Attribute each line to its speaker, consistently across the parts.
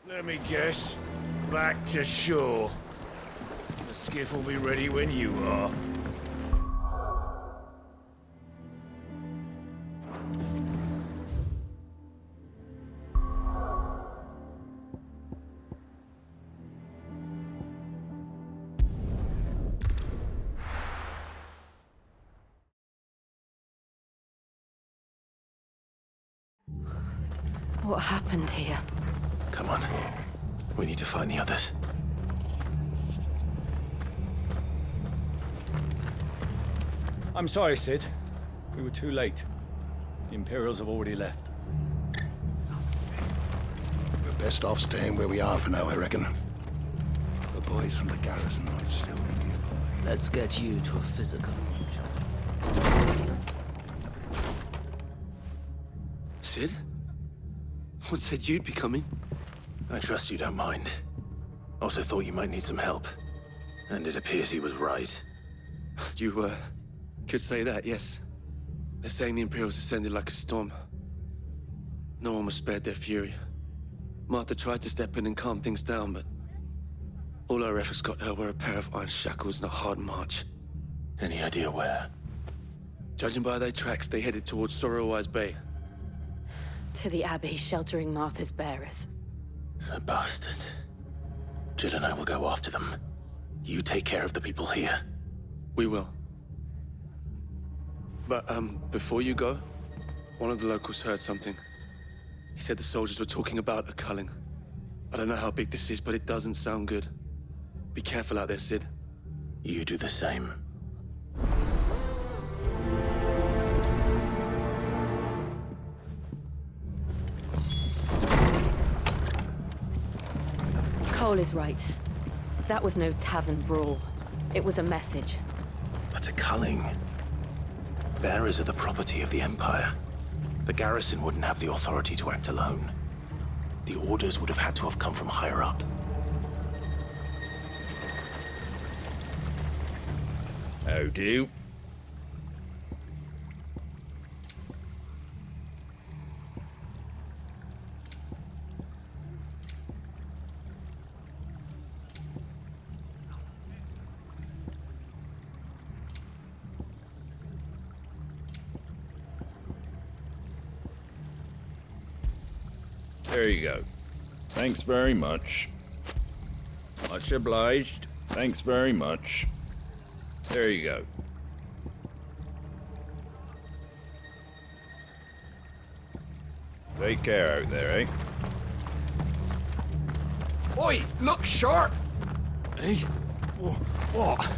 Speaker 1: Let me guess. Back to shore. The skiff will be ready when you are.
Speaker 2: What happened here?
Speaker 3: Come on. We need to find the others.
Speaker 1: I'm sorry, Sid. We were too late. The Imperials have already left.
Speaker 4: We're best off staying where we are for now, I reckon. The boys from the garrison might still be nearby.
Speaker 5: Let's get you to a physical, shall we?
Speaker 6: Sid? What said you'd be coming?
Speaker 3: I trust you don't mind. Also thought you might need some help. And it appears he was right.
Speaker 6: You, could say that, yes. They're saying the Imperials descended like a storm. No one was spared their fury. Martha tried to step in and calm things down, but all our efforts got her were a pair of iron shackles and a hard march.
Speaker 3: Any idea where?
Speaker 6: Judging by their tracks, they headed towards Sorrowwise Bay.
Speaker 2: To the Abbey, sheltering Martha's bearers.
Speaker 3: The bastards. Jill and I will go after them. You take care of the people here.
Speaker 6: We will. But, before you go, one of the locals heard something. He said the soldiers were talking about a culling. I don't know how big this is, but it doesn't sound good. Be careful out there, Sid.
Speaker 3: You do the same.
Speaker 2: Cole is right. That was no tavern brawl. It was a message.
Speaker 3: But a culling. Bearers are the property of the Empire. The garrison wouldn't have the authority to act alone. The orders would have had to have come from higher up.
Speaker 1: How do? There you go. Thanks very much. Much obliged. Thanks very much. There you go. Take care out there, eh?
Speaker 7: Oi, look sharp!
Speaker 1: Eh? What?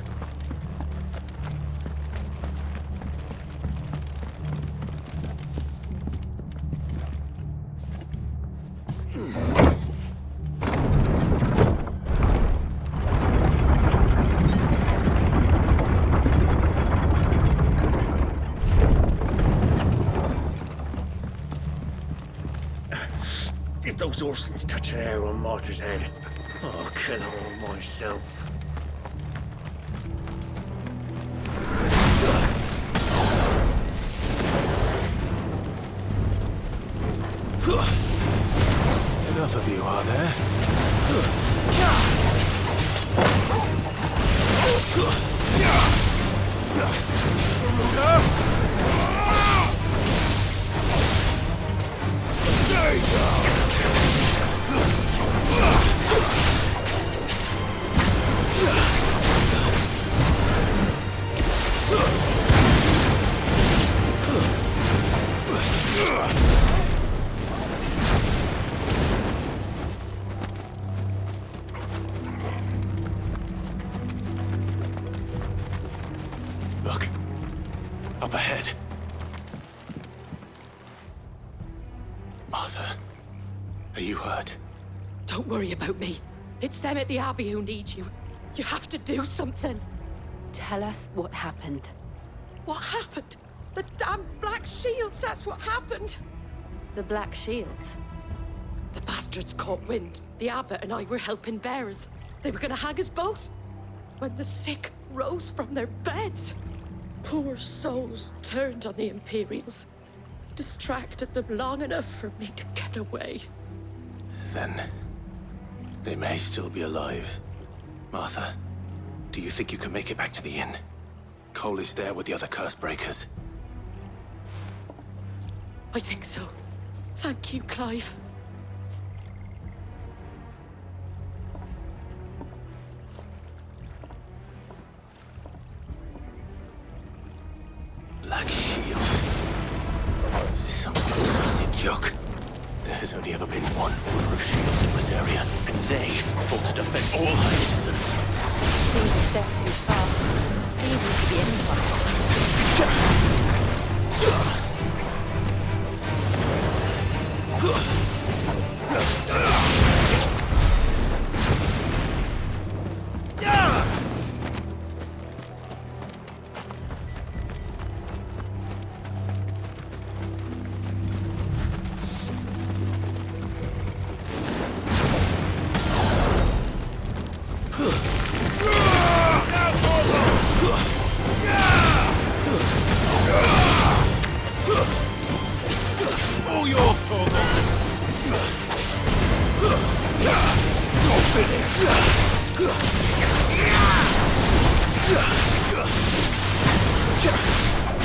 Speaker 1: If those Orsons touch an arrow on Martha's head, I'll kill them all myself.
Speaker 3: Enough of you, are there? Look. Up ahead. Martha, are you hurt?
Speaker 2: Don't worry about me. It's them at the Abbey who need you. You have to do something. Tell us what happened.
Speaker 8: What happened? The damn Black Shields, that's what happened.
Speaker 2: The Black Shields?
Speaker 8: The bastards caught wind. The abbot and I were helping bearers. They were gonna hang us both. When the sick rose from their beds, poor souls turned on the Imperials. Distracted them long enough for me to get away.
Speaker 3: Then, They may still be alive. Martha, do you think you can make it back to the inn? Cole is there with the other curse breakers.
Speaker 8: I think so. Thank you, Clive.
Speaker 3: Black Shield. Is this some sort of twisted joke? There has only ever been one order of shields in this area, and they fought to defend all her citizens.
Speaker 2: Seems a step too far. Even to the Empire.
Speaker 3: All yours, Torgal!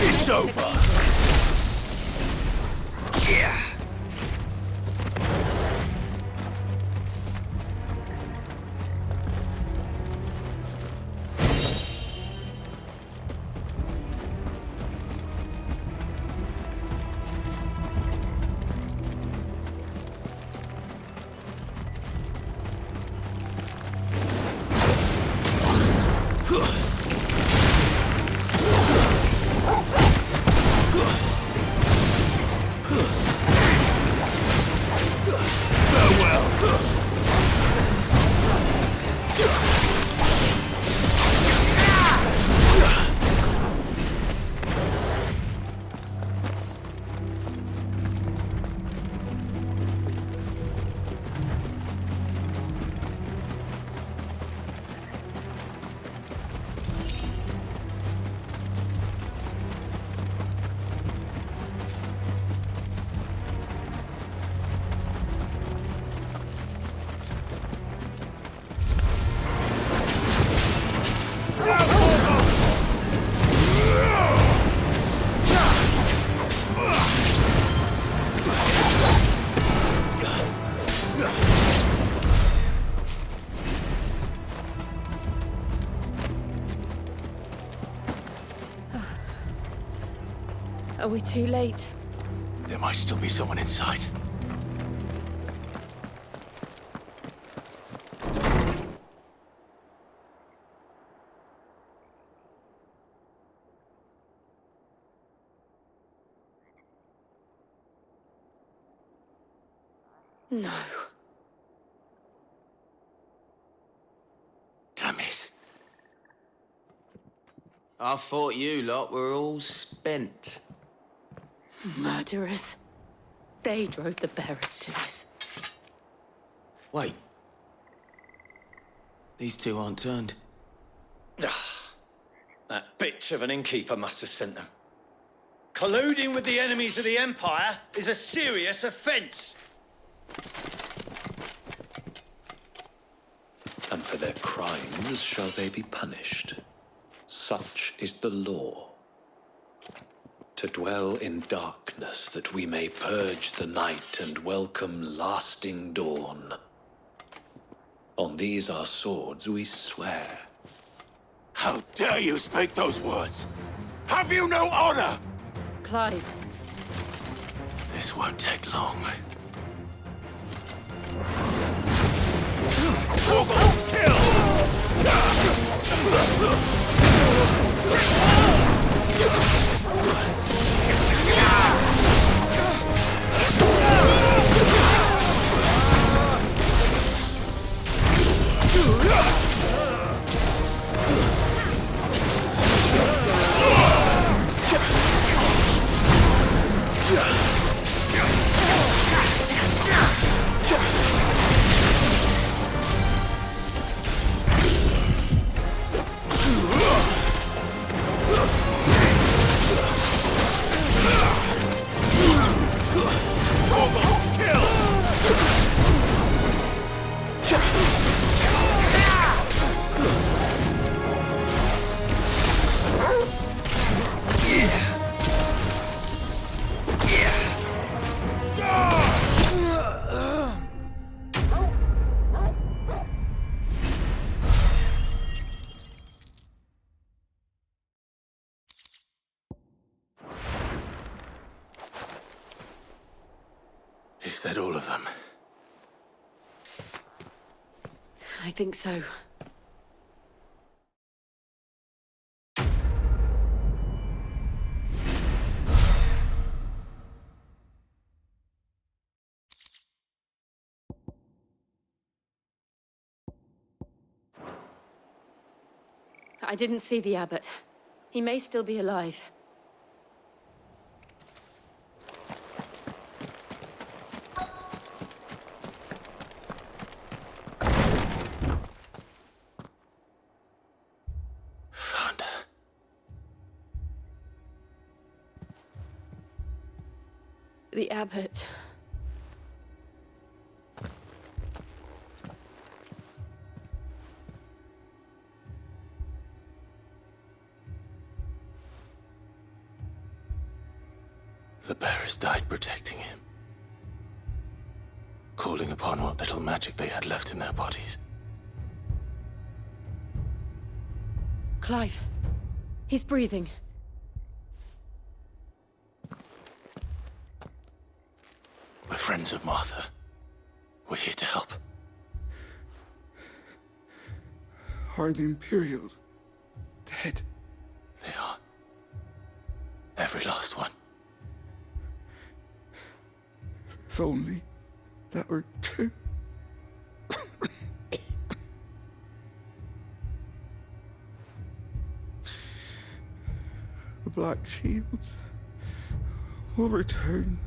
Speaker 3: It's over! Yeah!
Speaker 2: Are we too late?
Speaker 3: There might still be someone inside.
Speaker 2: No.
Speaker 3: Damn it.
Speaker 5: I thought you lot were all spent.
Speaker 2: Murderers. They drove the bearers to this.
Speaker 5: Wait. These two aren't turned.
Speaker 1: That bitch of an innkeeper must have sent them. Colluding with the enemies of the Empire is a serious offense.
Speaker 9: And for their crimes shall they be punished. Such is the law. To dwell in darkness that we may purge the night and welcome lasting dawn. On these our swords we swear.
Speaker 3: How dare you speak those words? Have you no honor?
Speaker 2: Clive.
Speaker 3: This won't take long. that all of them?
Speaker 2: I think so. I didn't see the abbot. He may still be alive.
Speaker 3: Found her.
Speaker 2: The abbot.
Speaker 3: The bearers died protecting him, calling upon what little magic they had left in their bodies.
Speaker 2: Clive. He's breathing.
Speaker 3: We're friends of Martha. We're here to help.
Speaker 7: Are the Imperials dead?
Speaker 3: They are. Every last one.
Speaker 7: If only that were true. The Black Shields will return.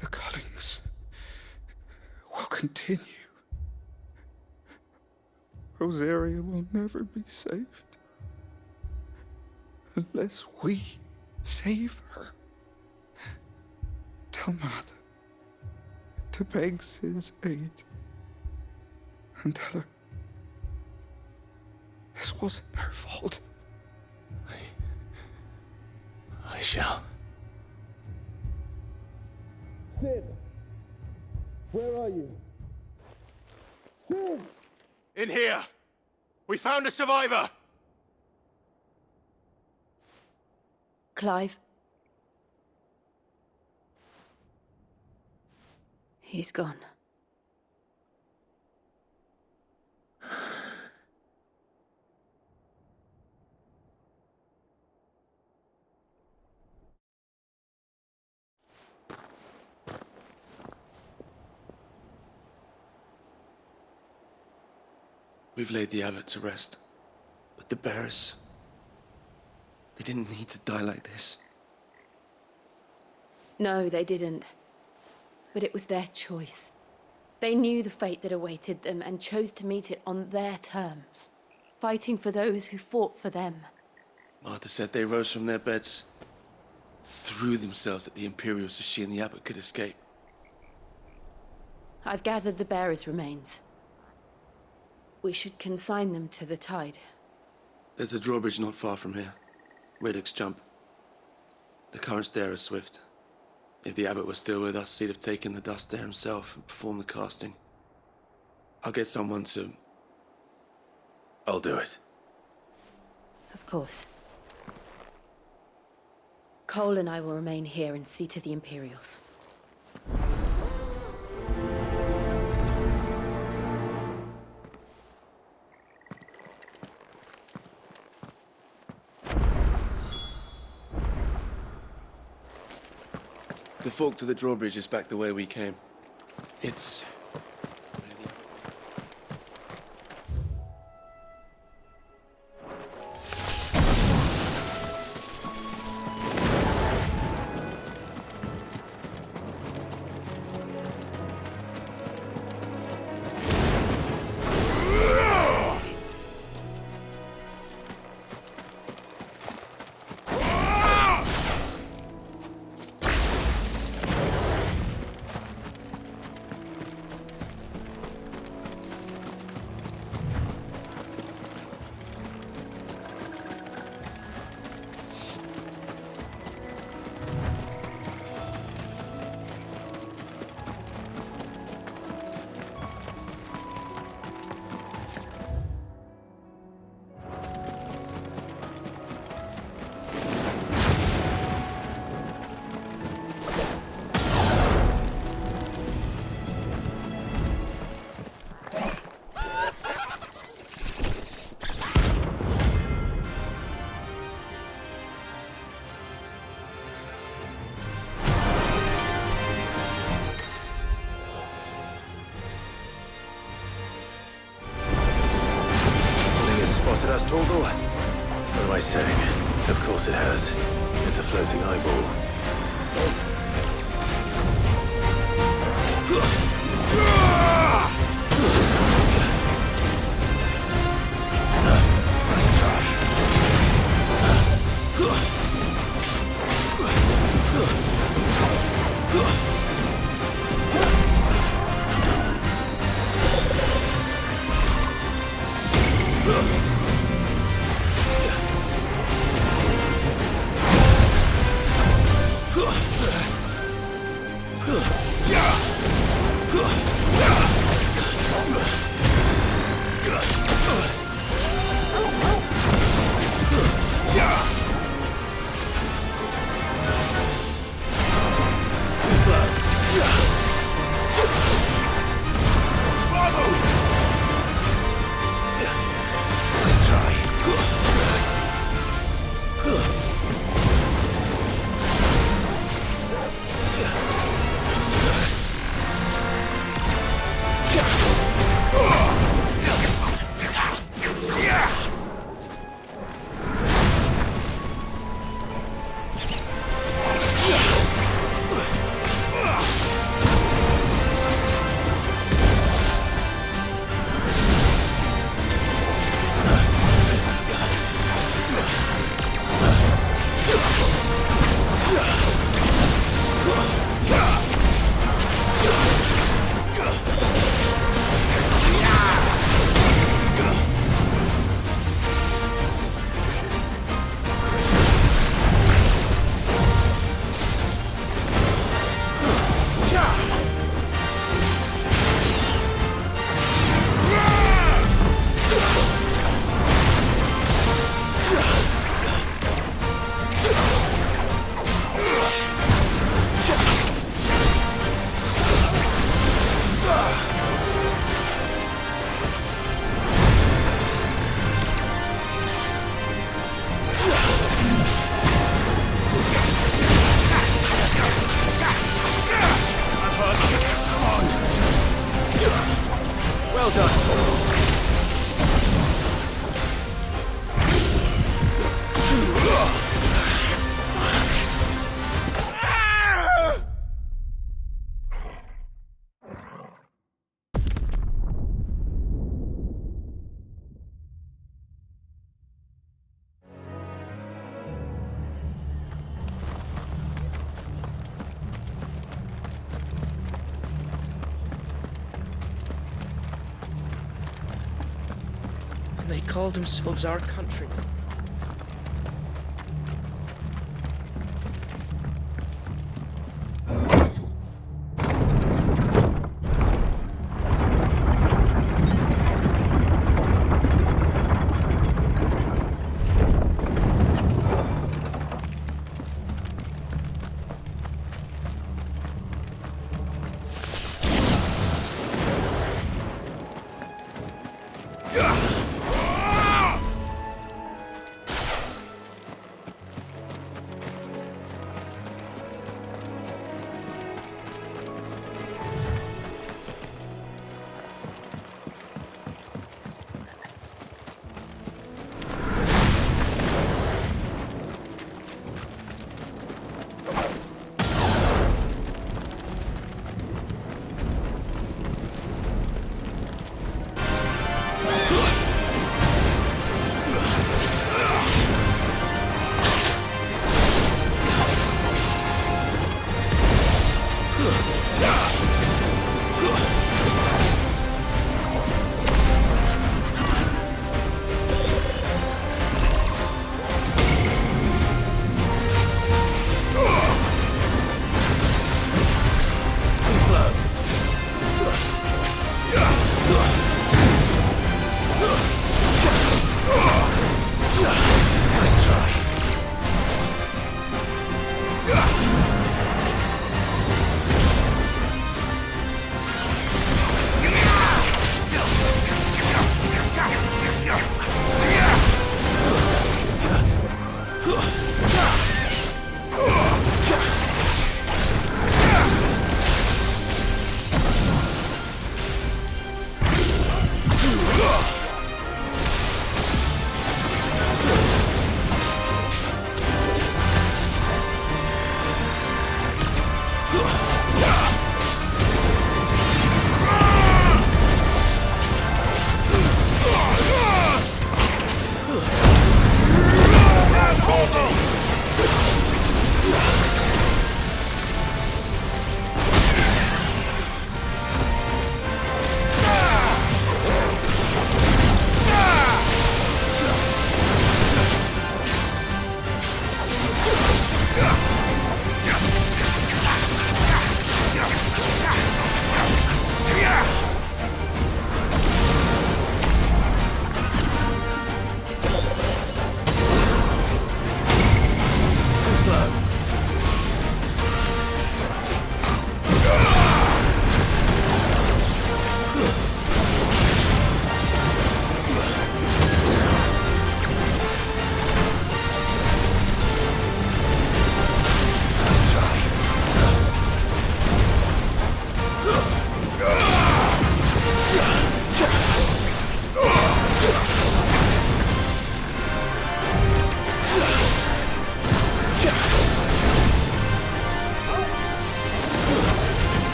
Speaker 7: The cullings will continue. Rosaria will never be saved unless we save her. Tell Martha to beg Sid's aid and tell her this wasn't her fault.
Speaker 3: I shall.
Speaker 6: Sid! Where are you? Sid!
Speaker 3: In here! We found a survivor!
Speaker 2: Clive. He's gone.
Speaker 6: We've laid the abbot to rest. But the bearers... they didn't need to die like this.
Speaker 2: No, they didn't. But it was their choice. They knew the fate that awaited them and chose to meet it on their terms, fighting for those who fought for them.
Speaker 6: Martha said they rose from their beds, threw themselves at the Imperials so she and the abbot could escape.
Speaker 2: I've gathered the bearers' remains. We should consign them to the tide.
Speaker 6: There's a drawbridge not far from here. Radix Jump. The currents there are swift. If the abbot was still with us, he'd have taken the dust there himself and performed the casting. I'll get someone to...
Speaker 3: I'll do it.
Speaker 2: Of course. Cole and I will remain here and see to the Imperials.
Speaker 6: The fork to the drawbridge is back the way we came. It's...
Speaker 3: blasted us, Torgal? What am I saying? Of course it has. It's a floating eyeball. Nice try. Well done, Torgal.
Speaker 10: They called themselves our countrymen.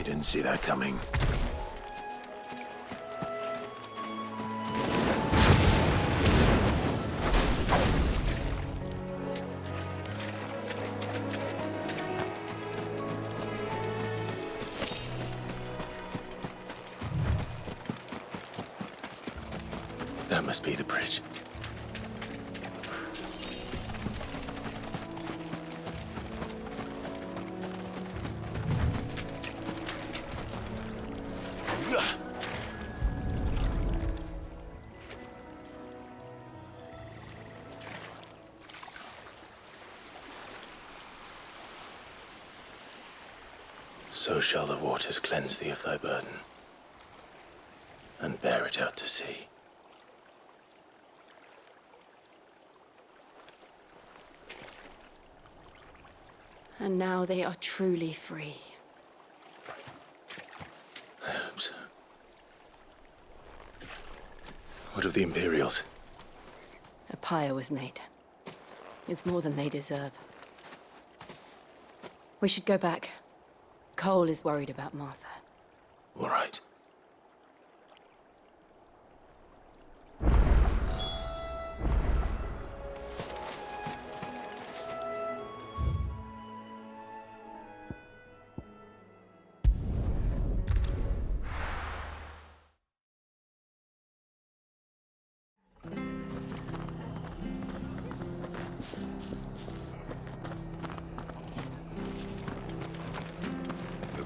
Speaker 3: Didn't see that coming. That must be the bridge. So shall the waters cleanse thee of thy burden, and bear it out to sea.
Speaker 2: And now they are truly free.
Speaker 3: I hope so. What of the Imperials?
Speaker 2: A pyre was made. It's more than they deserve. We should go back. Cole is worried about Martha.
Speaker 3: All right.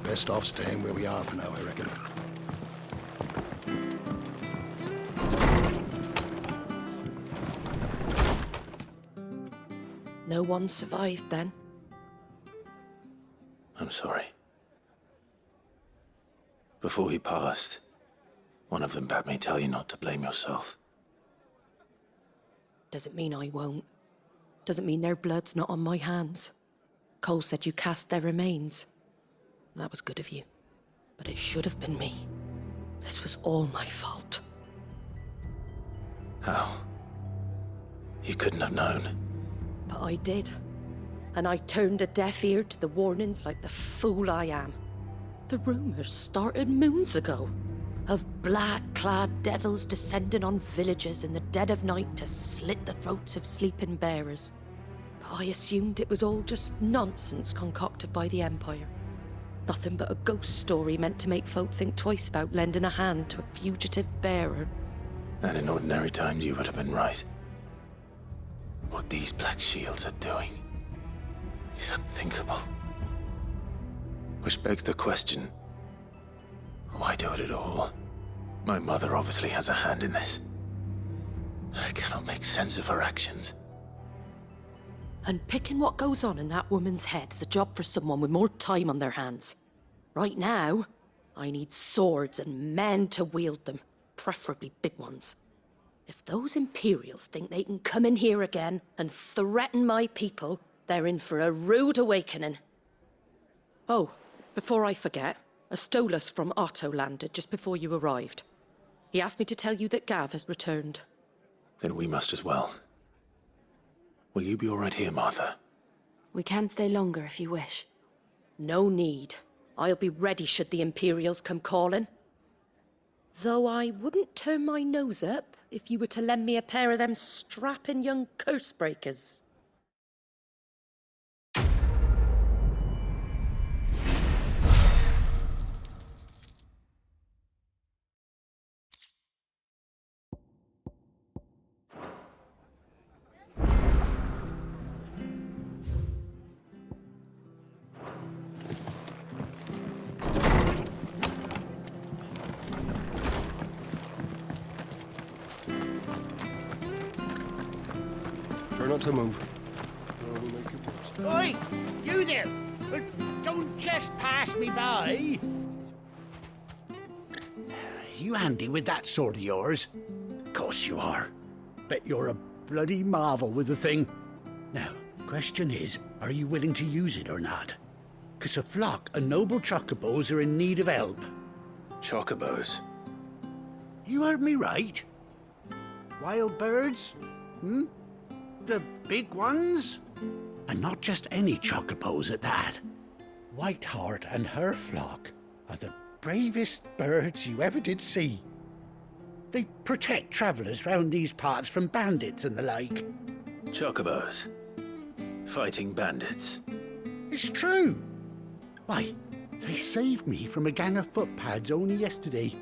Speaker 4: Best off staying where we are for now, I reckon.
Speaker 10: No one survived then?
Speaker 3: I'm sorry. Before he passed, one of them bade me tell you not to blame yourself.
Speaker 10: Doesn't mean I won't. Doesn't mean their blood's not on my hands. Cole said you cast their remains. That was good of you. But it should have been me. This was all my fault.
Speaker 3: How? You couldn't have known.
Speaker 10: But I did. And I turned a deaf ear to the warnings like the fool I am. The rumors started moons ago. Of black-clad devils descending on villages in the dead of night to slit the throats of sleeping bearers. But I assumed it was all just nonsense concocted by the Empire. Nothing but a ghost story meant to make folk think twice about lending a hand to a fugitive bearer.
Speaker 3: And in ordinary times you would have been right. What these Black Shields are doing is unthinkable. Which begs the question, why do it at all? My mother obviously has a hand in this. I cannot make sense of her actions.
Speaker 10: Unpicking what goes on in that woman's head is a job for someone with more time on their hands. Right now, I need swords and men to wield them, preferably big ones. If those Imperials think they can come in here again and threaten my people, they're in for a rude awakening. Oh, before I forget, a Stolas from Otto landed just before you arrived. He asked me to tell you that Gav has returned.
Speaker 3: Then we must as well. Will you be all right here, Martha?
Speaker 2: We can stay longer if you wish.
Speaker 10: No need. I'll be ready should the Imperials come calling. Though I wouldn't turn my nose up if you were to lend me a pair of them strapping young curse breakers.
Speaker 7: Try not to move.
Speaker 11: Oi! You there! Don't just pass me by! You handy with that sword of yours? Course you are. Bet you're a bloody marvel with the thing. Now, question is, are you willing to use it or not? 'Cause a flock of noble chocobos are in need of help.
Speaker 3: Chocobos?
Speaker 11: You heard me right. Wild birds? The big ones? And not just any chocobos at that. Whiteheart and her flock are the bravest birds you ever did see. They protect travellers round these parts from bandits and the like.
Speaker 3: Chocobos? Fighting bandits?
Speaker 11: It's true. Why, they saved me from a gang of footpads only yesterday.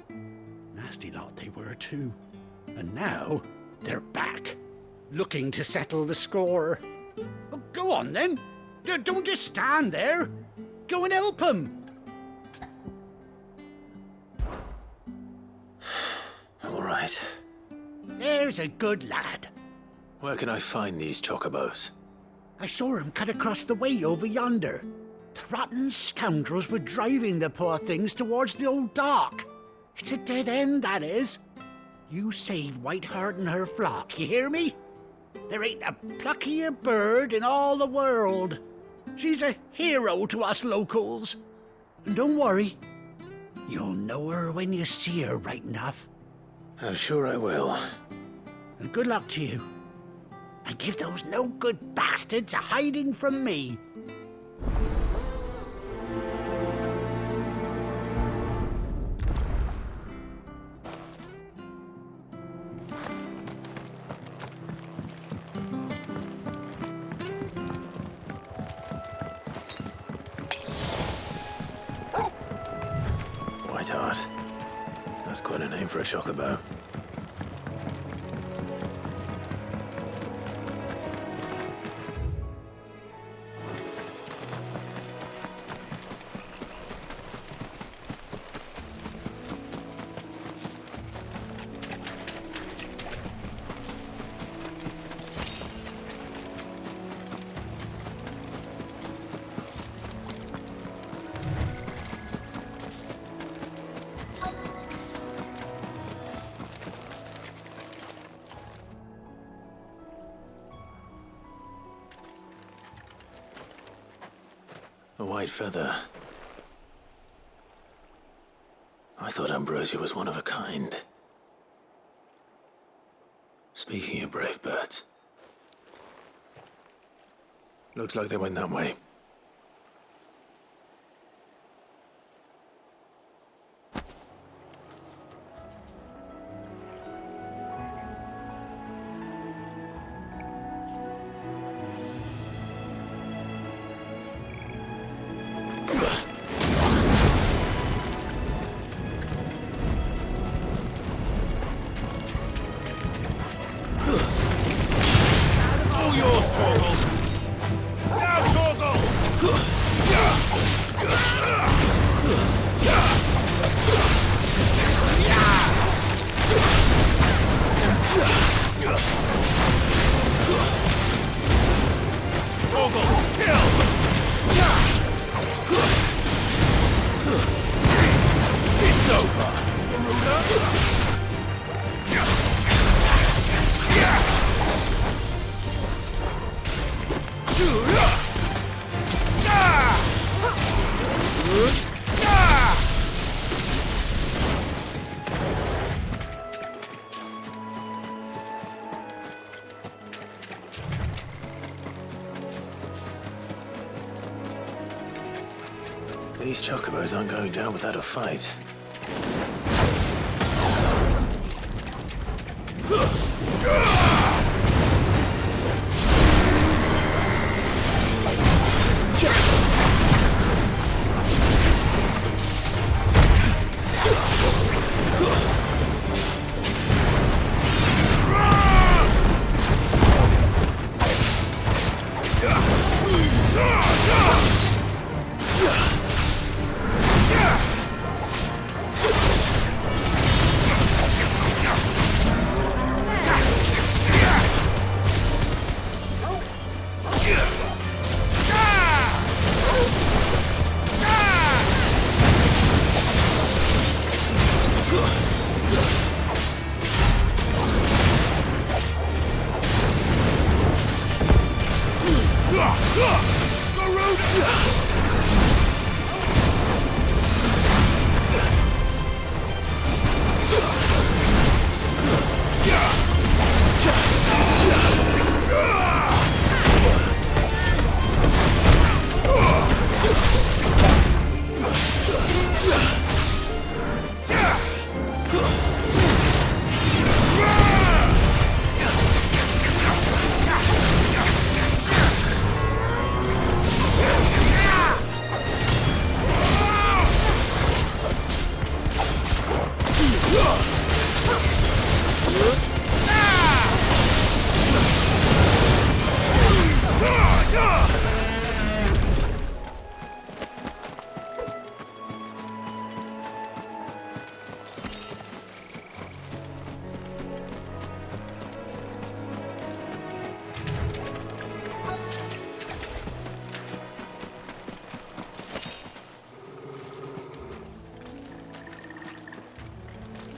Speaker 11: Nasty lot they were too. And now they're back, looking to settle the score. Oh, go on then. Don't just stand there. Go and help them.
Speaker 3: All right.
Speaker 11: There's a good lad.
Speaker 3: Where can I find these chocobos?
Speaker 11: I saw him cut across the way over yonder. The rotten scoundrels were driving the poor things towards the old dock. It's a dead end, that is. You save Whiteheart and her flock, you hear me? There ain't a pluckier bird in all the world. She's a hero to us locals. And don't worry, you'll know her when you see her right enough.
Speaker 3: I'm sure I will.
Speaker 11: And good luck to you. And give those no-good bastards a hiding from me.
Speaker 3: Whiteheart. That's quite a name for a chocobo. A white feather. I thought Ambrosia was one of a kind. Speaking of brave birds. Looks like they went that way.
Speaker 1: All yours, Torgal! Now, Torgal!
Speaker 3: These chocobos aren't going down without a fight.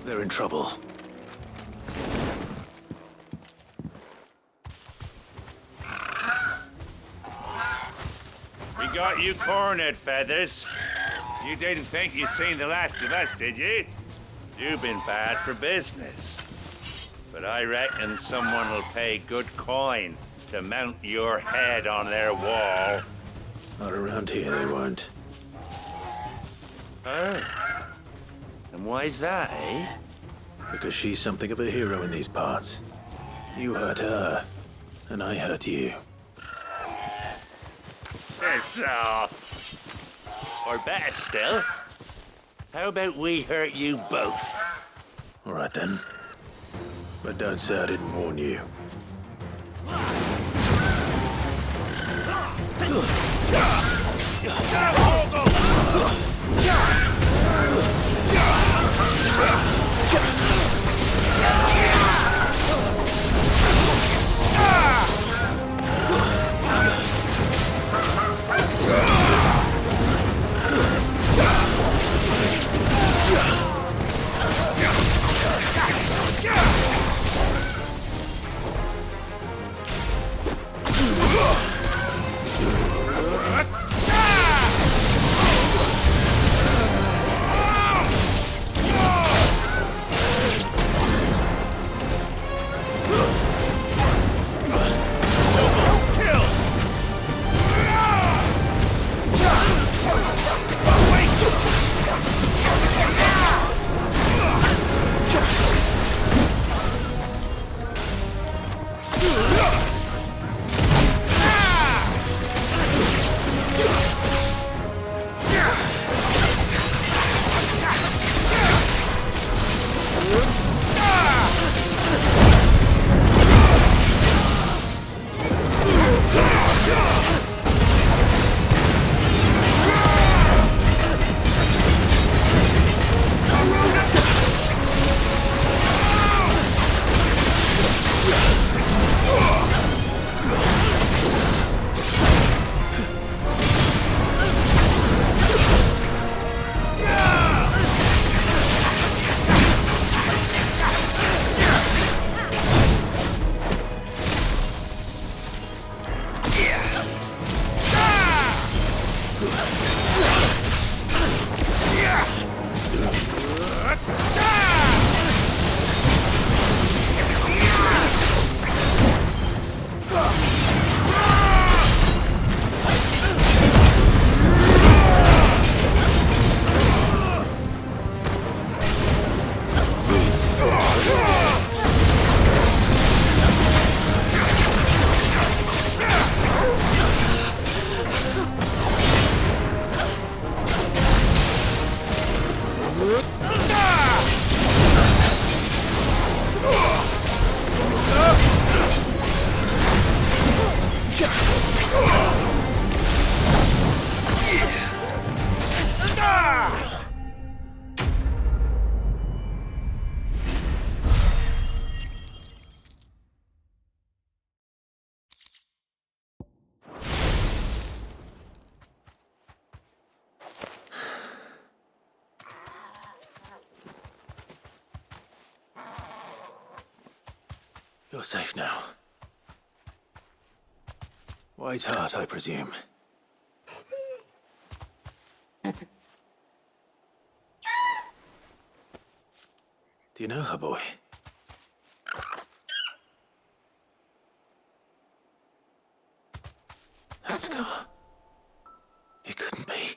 Speaker 3: They're in trouble.
Speaker 12: We got you cornered, Feathers. You didn't think you'd seen the last of us, did you? You've been bad for business. But I reckon someone will pay good coin to mount your head on their wall.
Speaker 3: Not around here, they won't.
Speaker 12: Oh. And why's that, eh?
Speaker 3: Because she's something of a hero in these parts. You hurt her, and I hurt you.
Speaker 12: Piss off. Or better still, how about we hurt you both?
Speaker 3: All right then. But don't say I didn't warn you. You're safe now. White Hart, I presume. Do you know her, boy? That scar. It couldn't be.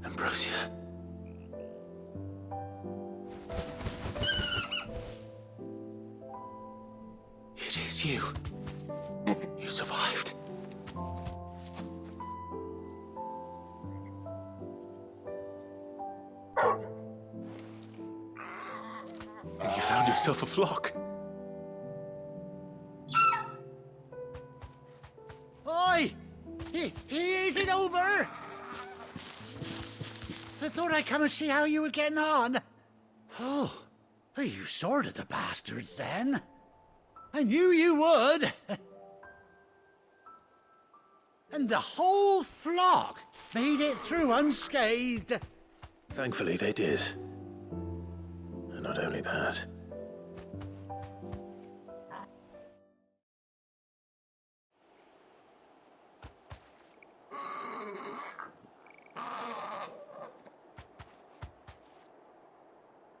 Speaker 3: Ambrosia. It is you. You survived. And you found yourself a flock.
Speaker 11: Oi! Is it over? I thought I'd come and see how you were getting on. Oh, you sorted the bastards then. I knew you would. And the whole flock made it through unscathed.
Speaker 3: Thankfully, they did. And not only that.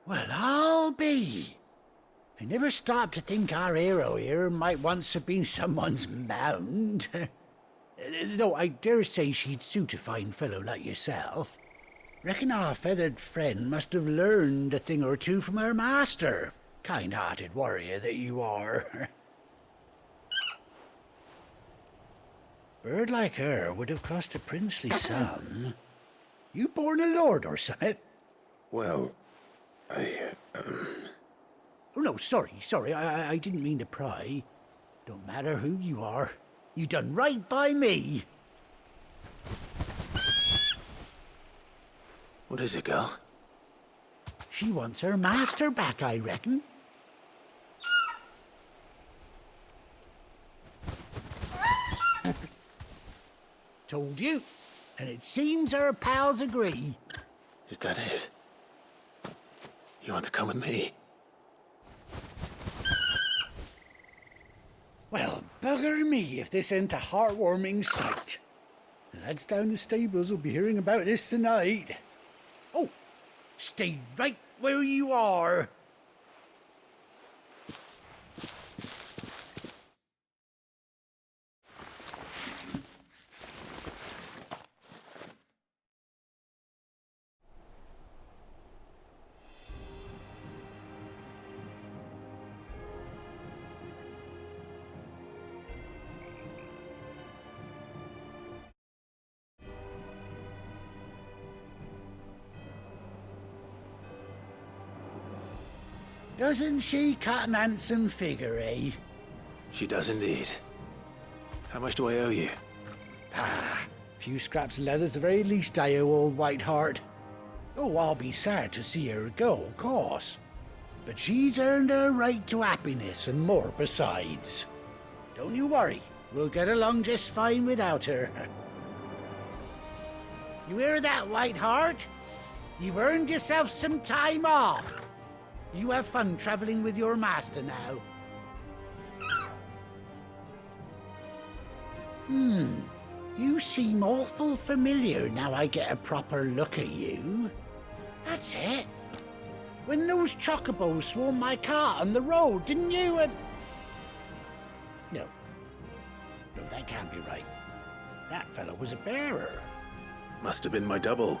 Speaker 11: Well, I'll be. I never stopped to think our hero here might once have been someone's mount. Though I dare say she'd suit a fine fellow like yourself. Reckon our feathered friend must have learned a thing or two from her master. Kind-hearted warrior that you are. Bird like her would have cost a princely sum. You born a lord or something?
Speaker 3: Well,
Speaker 11: Oh, no, sorry. I didn't mean to pry. Don't matter who you are. You done right by me.
Speaker 3: What is it, girl?
Speaker 11: She wants her master back, I reckon. Told you. And it seems her pals agree.
Speaker 3: Is that it? You want to come with me?
Speaker 11: Well, bugger me if this ain't a heartwarming sight. The lads down the stables will be hearing about this tonight. Oh, stay right where you are. Doesn't she cut an handsome figure, eh?
Speaker 3: She does indeed. How much do I owe you?
Speaker 11: A few scraps of leather's the very least I owe old Whiteheart. Oh, I'll be sad to see her go, of course. But she's earned her right to happiness and more besides. Don't you worry, we'll get along just fine without her. You hear that, Whiteheart? You've earned yourself some time off. You have fun traveling with your master now. You seem awful familiar now I get a proper look at you. That's it. When those chocobos swarmed my cart on the road, didn't you? No, that can't be right. That fellow was a bearer.
Speaker 3: Must have been my double.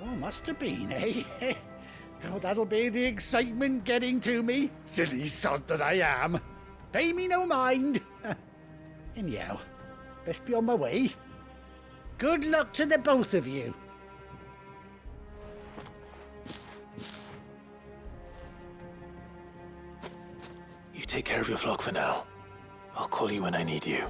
Speaker 11: Oh, must have been, eh? Oh, that'll be the excitement getting to me. Silly sod that I am. Pay me no mind. Anyhow, best be on my way. Good luck to the both of you.
Speaker 3: You take care of your flock for now. I'll call you when I need you.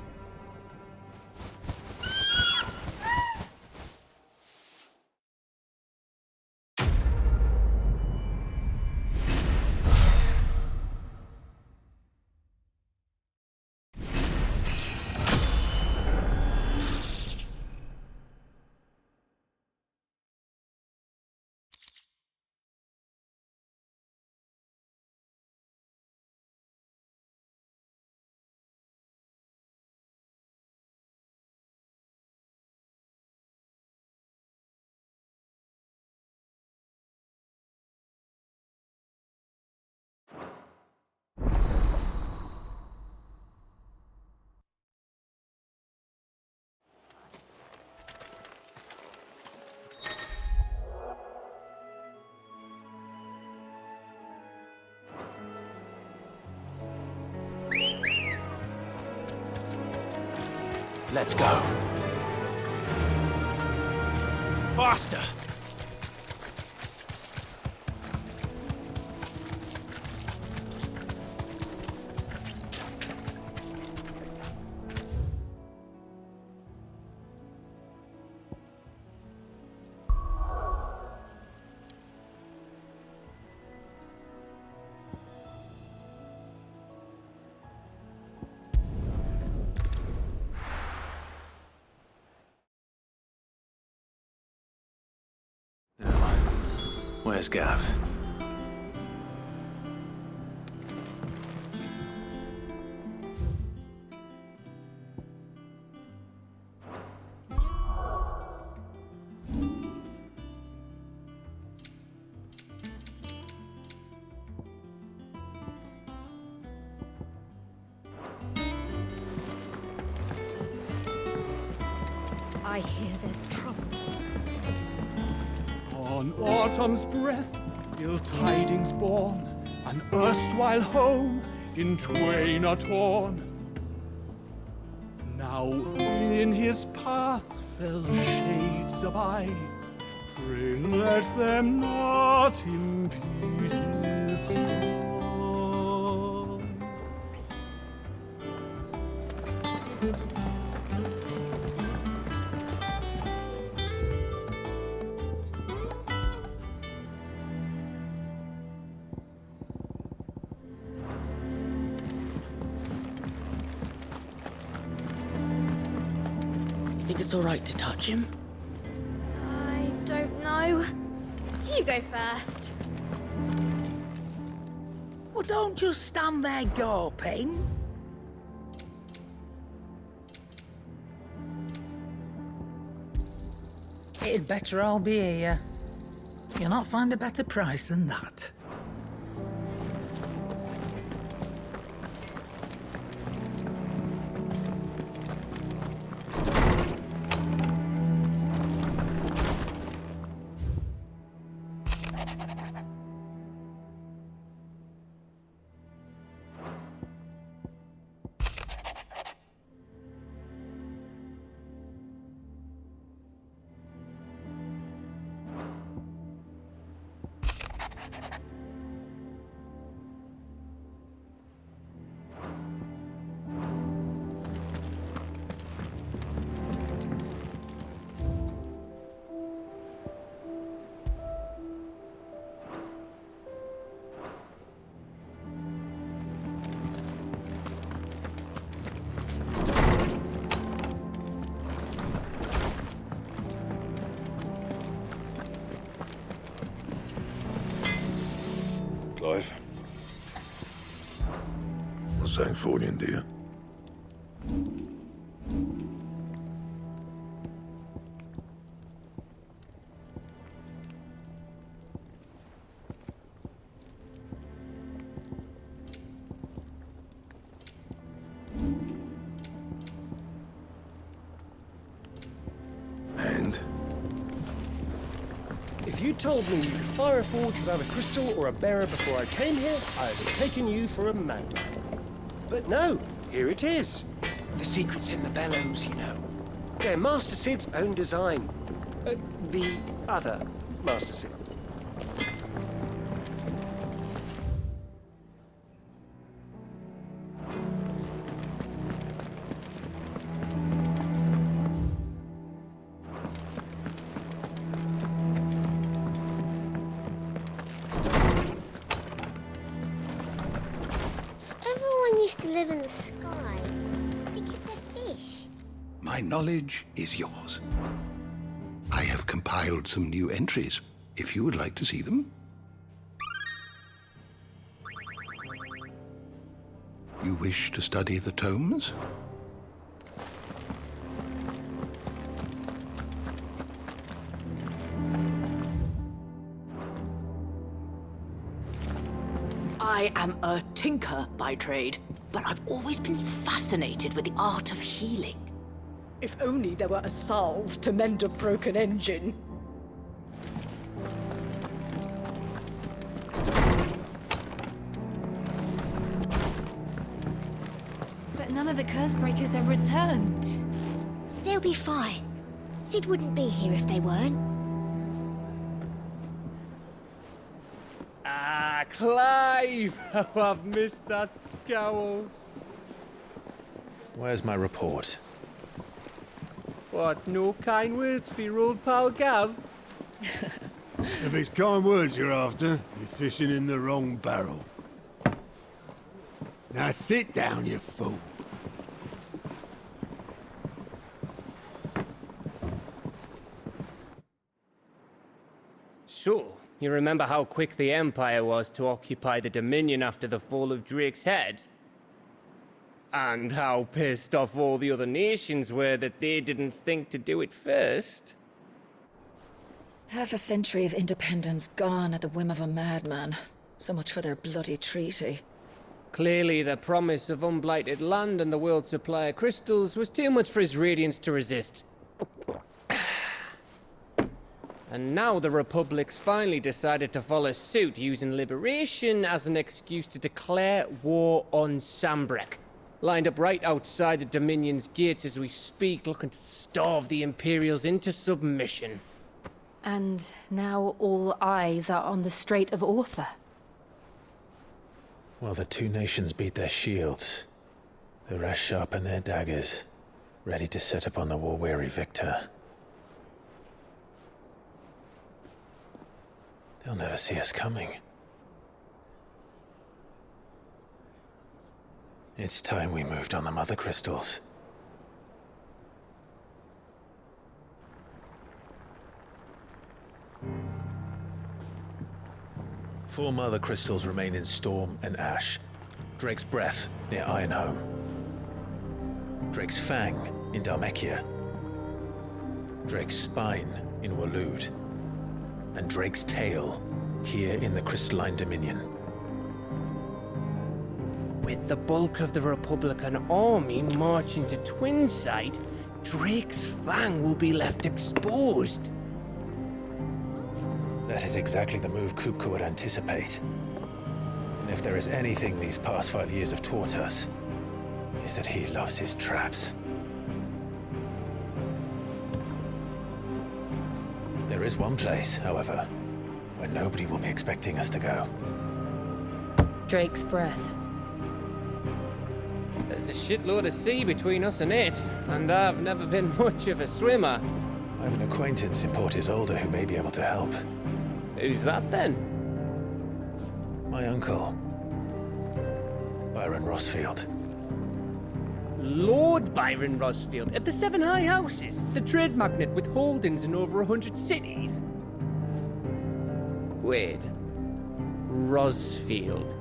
Speaker 3: Let's go. Faster! Where's Gav?
Speaker 10: I hear there's trouble.
Speaker 7: On autumn's breath, ill tidings born, an erstwhile home in twain are torn. Now in his path fell shades abide, pray let them not impede his song.
Speaker 10: Think it's all right to touch him?
Speaker 2: I don't know. You go first.
Speaker 11: Well, don't just stand there gawping. It'd better all be here. You'll not find a better price than that.
Speaker 4: Clive? What's that for you, dear? And?
Speaker 13: If you told me you could fire a forge without a crystal or a bearer before I came here, I'd have taken you for a madman. But no, here it is.
Speaker 14: The secret's in the bellows, you know.
Speaker 13: They're Master Sid's own design. The other Master Sid.
Speaker 15: Used to live in the sky. They get their fish.
Speaker 4: My knowledge is yours. I have compiled some new entries, if you would like to see them. You wish to study the tomes?
Speaker 10: I am a tinker by trade, but I've always been fascinated with the art of healing.
Speaker 8: If only there were a salve to mend a broken engine.
Speaker 2: But none of the curse breakers have returned.
Speaker 15: be fine. Sid wouldn't be here if they weren't.
Speaker 7: Ah, Clive! How I've missed that scowl.
Speaker 3: Where's my report?
Speaker 7: What, no kind words for your old pal Gav?
Speaker 4: If it's kind words you're after, you're fishing in the wrong barrel. Now sit down, you fool.
Speaker 16: So, you remember how quick the Empire was to occupy the Dominion after the fall of Drake's head? And how pissed off all the other nations were that they didn't think to do it first?
Speaker 17: Half a century of independence gone at the whim of a madman. So much for their bloody treaty.
Speaker 16: Clearly, the promise of unblighted land and the world's supply of crystals was too much for his radiance to resist. And now the Republic's finally decided to follow suit, using liberation as an excuse to declare war on Sambrek. Lined up right outside the Dominion's gates as we speak, looking to starve the Imperials into submission.
Speaker 2: And now all eyes are on the Strait of Author.
Speaker 3: Well, the two nations beat their shields. The rest sharpen their daggers, ready to set upon the war-weary victor. They'll never see us coming. It's time we moved on the Mother Crystals. Four Mother Crystals remain in Storm and Ash. Drake's Breath near Ironhome. Drake's Fang in Dhalmekia. Drake's Spine in Waloed. And Drake's Tail here in the Crystalline Dominion.
Speaker 16: With the bulk of the Republican army marching to Twinside, Drake's Fang will be left exposed.
Speaker 3: That is exactly the move Kupka would anticipate. And if there is anything these past 5 years have taught us, is that he loves his traps. There is one place, however, where nobody will be expecting us to go.
Speaker 2: Drake's Breath.
Speaker 16: There's a shitload of sea between us and it, and I've never been much of a swimmer.
Speaker 3: I have an acquaintance in Port Isolde who may be able to help.
Speaker 16: Who's that then?
Speaker 3: My uncle, Byron Rossfield.
Speaker 16: Lord Byron Rossfield of the Seven High Houses, the trade magnate with holdings in over 100 cities. Wait, Rossfield.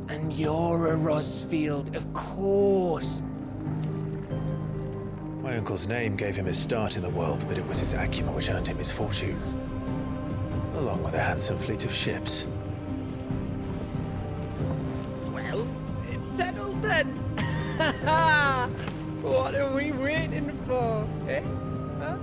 Speaker 16: And you're a Rossfield, of course.
Speaker 3: My uncle's name gave him his start in the world, but it was his acumen which earned him his fortune, along with a handsome fleet of ships.
Speaker 16: Well, it's settled then. What are we waiting for, eh? Huh?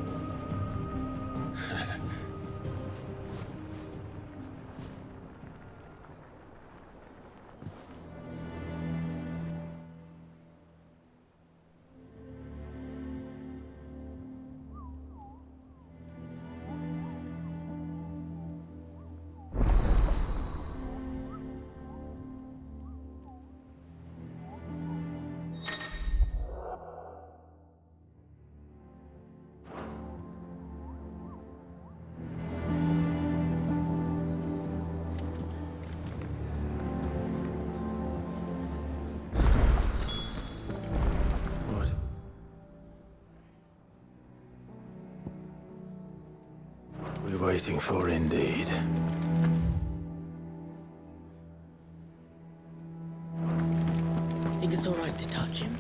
Speaker 3: We're waiting for indeed.
Speaker 10: You think it's all right to touch him?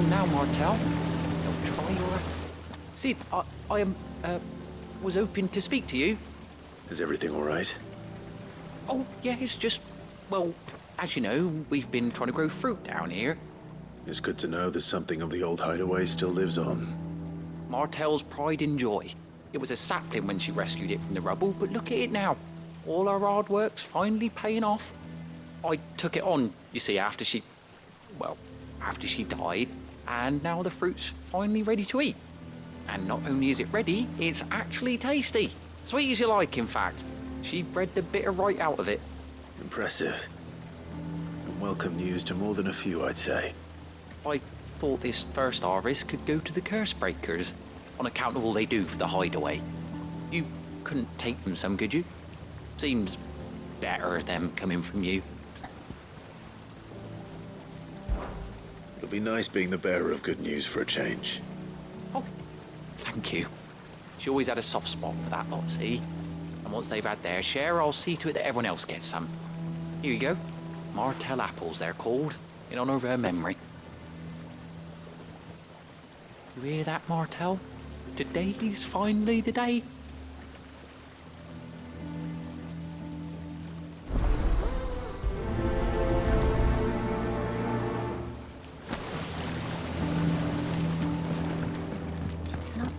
Speaker 5: Now, Martel. Don't try your... See, I am,
Speaker 18: was hoping to speak to you.
Speaker 3: Is everything all right?
Speaker 18: Oh, yeah, it's just, well, as you know, we've been trying to grow fruit down here.
Speaker 3: It's good to know that something of the old hideaway still lives on.
Speaker 18: Martel's pride and joy. It was a sapling when she rescued it from the rubble, but look at it now. All our hard work's finally paying off. I took it on, you see, after she died, and now the fruit's finally ready to eat. And not only is it ready, it's actually tasty. Sweet as you like, in fact. She bred the bitter right out of it.
Speaker 3: Impressive. And welcome news to more than a few, I'd say.
Speaker 18: I thought this first harvest could go to the curse breakers, on account of all they do for the hideaway. You couldn't take them some, could you? Seems better them coming from you.
Speaker 3: It'll be nice being the bearer of good news for a change.
Speaker 18: Oh, thank you. She always had a soft spot for that lot, see? And once they've had their share, I'll see to it that everyone else gets some. Here you go. Martel apples, they're called, in honor of her memory. You hear that, Martel? Today's finally the day.
Speaker 15: It's not